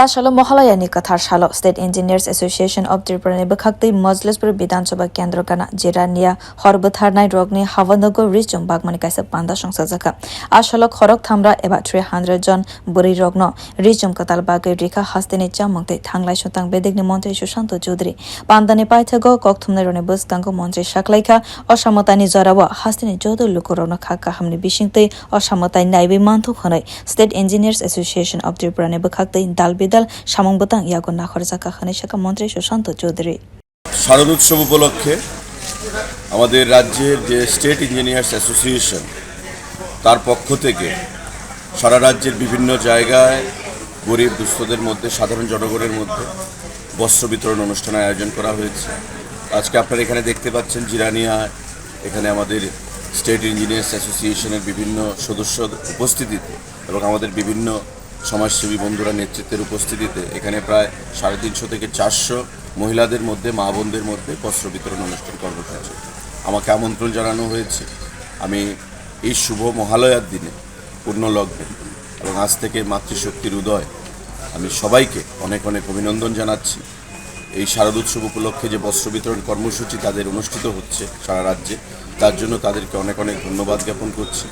salo mohalayani kathar salo State Engineers Association of Tripura bwkhaktwi Mojlispur Bidansabha Kendra kana irania bwtharnai rognihaba nogo richum bagma kaisa panda songsajak asalo khorok thamra eba 300 jon Bwrwirogno richum kwtal bagai rikha hasteni chamungte thanglaisu tang bedekni montri Sushanta Chowdhury pandani paithago kokthumnai rone bwskango montri saklaika osamotani jarawa hasteni jodo lukorona khaka hamni bishingte osamotai naibe manthuk honai State Engineers Association of Tripura bwkhaktwi বিদাল সামং বতাং ইয়াগো নাখরজাকা খানে শাখা মন্ত্রী সুশান্ত চৌধুরী শারদোৎসব উপলক্ষে আমাদের রাজ্যের যে state engineers association তার পক্ষ থেকে সারা রাজ্যের বিভিন্ন জায়গায় গরিব দুস্থদের মধ্যে সাধারণ জনগণের মধ্যে বস্ত্র বিতরণ অনুষ্ঠানের আয়োজন করা হয়েছে। আজকে আপনারা এখানে দেখতে পাচ্ছেন ইরানিয়া এখানে আমাদের স্টেট ইঞ্জিনিয়ার্স অ্যাসোসিয়েশনের বিভিন্ন সদস্য উপস্থিতিতে এবং আমাদের বিভিন্ন সমাজসেবী বন্ধুরা নেতৃত্বের উপস্থিতিতে এখানে প্রায় 350 থেকে 400 মহিলাদের মধ্যে মা বোনদের মধ্যে বস্ত্র বিতরণ অনুষ্ঠান কর্মসূচি আমাকে আমন্ত্রণ জানানো হয়েছে। আমি এই শুভ মহালয়ার দিনে পূর্ণ লগ্নে এবং আজ থেকে মাতৃশক্তির উদয় আমি সবাইকে অনেক অনেক অভিনন্দন জানাচ্ছি। এই শারদোৎসব উপলক্ষে যে বস্ত্র বিতরণ কর্মসূচি তাদের অনুষ্ঠিত হচ্ছে সারা রাজ্যে, তার জন্য তাদেরকে অনেক অনেক ধন্যবাদ জ্ঞাপন করছি।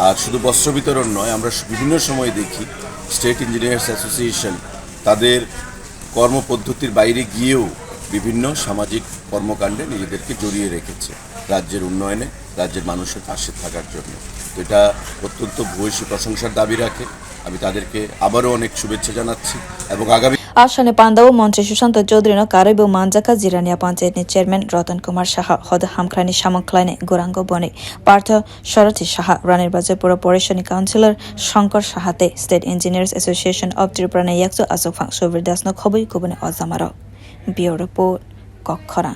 আর শুধু বস্ত্র বিতরণ নয়, আমরা বিভিন্ন সময় দেখি স্টেট ইঞ্জিনিয়ার্স অ্যাসোসিয়েশন তাদের কর্মপদ্ধতির বাইরে গিয়েও বিভিন্ন সামাজিক কর্মকাণ্ডে নিজেদেরকে জড়িয়ে রেখেছে রাজ্যের উন্নয়নে, রাজ্যের মানুষের পাশে থাকার জন্য। তো এটা অত্যন্ত ভূয়সী প্রশংসার দাবি রাখে। আমি তাদেরকে আবারও অনেক শুভেচ্ছা জানাচ্ছি এবং আগামী আসনে পান্দা ও মন্ত্রী সুশান্ত চৌধুরী কারেব মানজাকা ইরানিয়া পঞ্চায়েতনি চেয়ারম্যান রতন কুমার সাহা হদ হামখ্রানি সামংখ্লাইনে গোরাঙ্গ বনে পার্থ শরথী সাহা রানীর বাজার পুর পৌরসনী কাউন্সিলর শঙ্কর সাহাতে state engineers association of Tripura ইয়াকসু আসফাং সুবির দাসন খবই কুবনে অজামার বিউরো রিপোর্ট কক্ষরাং।